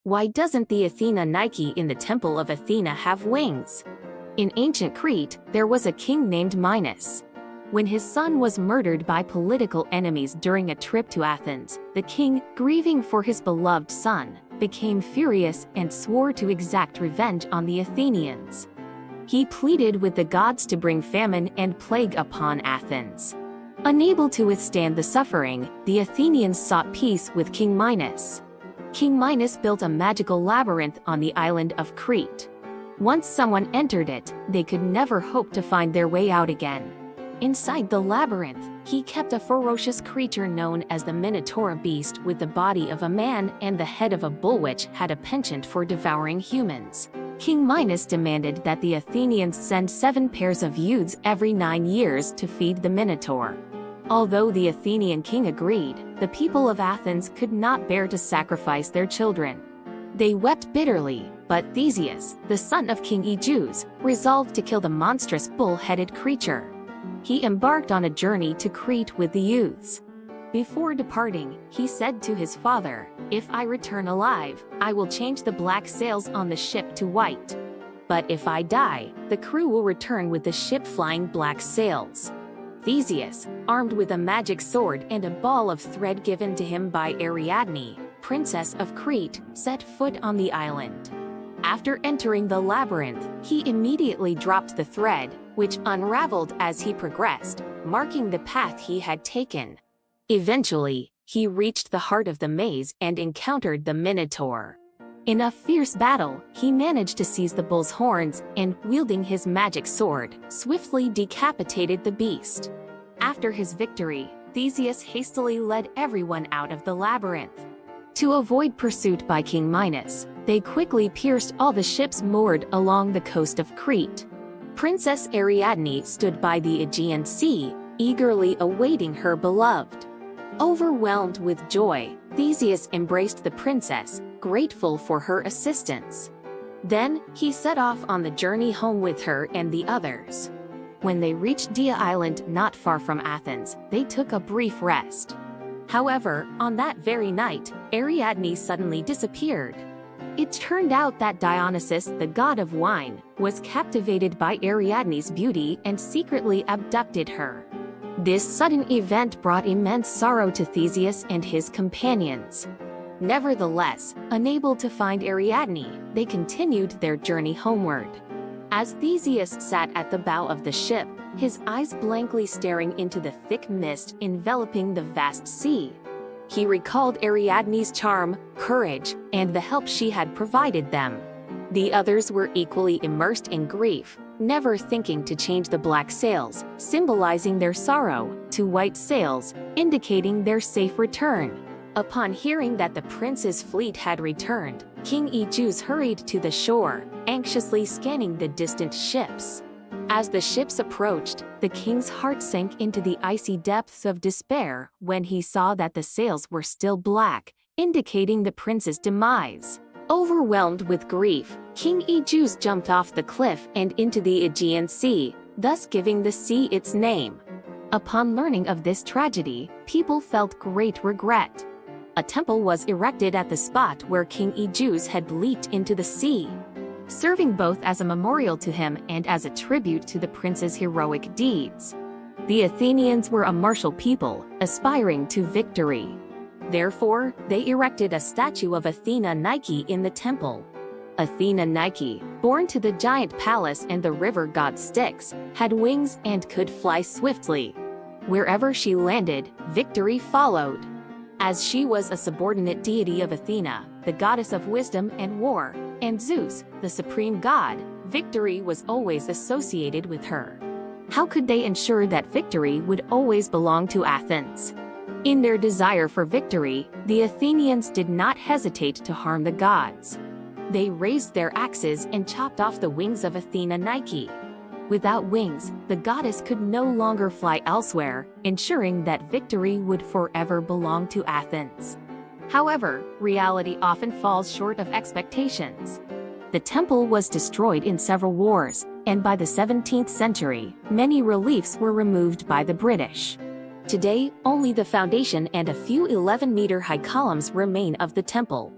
Why doesn't the Athena Nike in the Temple of Athena have wings? In ancient Crete, there was a king named Minos. When his son was murdered by political enemies during a trip to Athens, the king, grieving for his beloved son, became furious and swore to exact revenge on the Athenians. He pleaded with the gods to bring famine and plague upon Athens. Unable to withstand the suffering, the Athenians sought peace with King Minos. King Minos built a magical labyrinth on the island of Crete. Once someone entered it, they could never hope to find their way out again. Inside the labyrinth, he kept a ferocious creature known as the Minotaur beast with the body of a man and the head of a bull which had a penchant for devouring humans. King Minos demanded that the Athenians send 7 pairs of youths every 9 years to feed the Minotaur. Although the Athenian king agreed, the people of Athens could not bear to sacrifice their children. They wept bitterly, but Theseus, the son of King Aegeus, resolved to kill the monstrous bull-headed creature. He embarked on a journey to Crete with the youths. Before departing, he said to his father, "If I return alive, I will change the black sails on the ship to white. But if I die, the crew will return with the ship flying black sails." Theseus, armed with a magic sword and a ball of thread given to him by Ariadne, princess of Crete, set foot on the island. After entering the labyrinth, he immediately dropped the thread, which unraveled as he progressed, marking the path he had taken. Eventually, he reached the heart of the maze and encountered the Minotaur. In a fierce battle, he managed to seize the bull's horns and, wielding his magic sword, swiftly decapitated the beast. After his victory, Theseus hastily led everyone out of the labyrinth. To avoid pursuit by King Minos, they quickly pierced all the ships moored along the coast of Crete. Princess Ariadne stood by the Aegean Sea, eagerly awaiting her beloved. Overwhelmed with joy, Theseus embraced the princess, grateful for her assistance. Then, he set off on the journey home with her and the others. When they reached Dia Island not far from Athens, they took a brief rest. However, on that very night, Ariadne suddenly disappeared. It turned out that Dionysus, the god of wine, was captivated by Ariadne's beauty and secretly abducted her. This sudden event brought immense sorrow to Theseus and his companions. Nevertheless, unable to find Ariadne, they continued their journey homeward. As Theseus sat at the bow of the ship, his eyes blankly staring into the thick mist enveloping the vast sea, he recalled Ariadne's charm, courage, and the help she had provided them. The others were equally immersed in grief, never thinking to change the black sails, symbolizing their sorrow, to white sails, indicating their safe return. Upon hearing that the prince's fleet had returned, King Aegeus hurried to the shore, anxiously scanning the distant ships. As the ships approached, the king's heart sank into the icy depths of despair when he saw that the sails were still black, indicating the prince's demise. Overwhelmed with grief, King Aegeus jumped off the cliff and into the Aegean Sea, thus giving the sea its name. Upon learning of this tragedy, people felt great regret. A temple was erected at the spot where King Aegeus had leaped into the sea, serving both as a memorial to him and as a tribute to the prince's heroic deeds. The Athenians were a martial people, aspiring to victory. Therefore, they erected a statue of Athena Nike in the temple. Athena Nike, born to the giant palace and the river god Styx, had wings and could fly swiftly. Wherever she landed, victory followed. As she was a subordinate deity of Athena, the goddess of wisdom and war, and Zeus, the supreme god, victory was always associated with her. How could they ensure that victory would always belong to Athens? In their desire for victory, the Athenians did not hesitate to harm the gods. They raised their axes and chopped off the wings of Athena Nike. Without wings, the goddess could no longer fly elsewhere, ensuring that victory would forever belong to Athens. However, reality often falls short of expectations. The temple was destroyed in several wars, and by the 17th century, many reliefs were removed by the British. Today, only the foundation and a few 11-meter-high columns remain of the temple.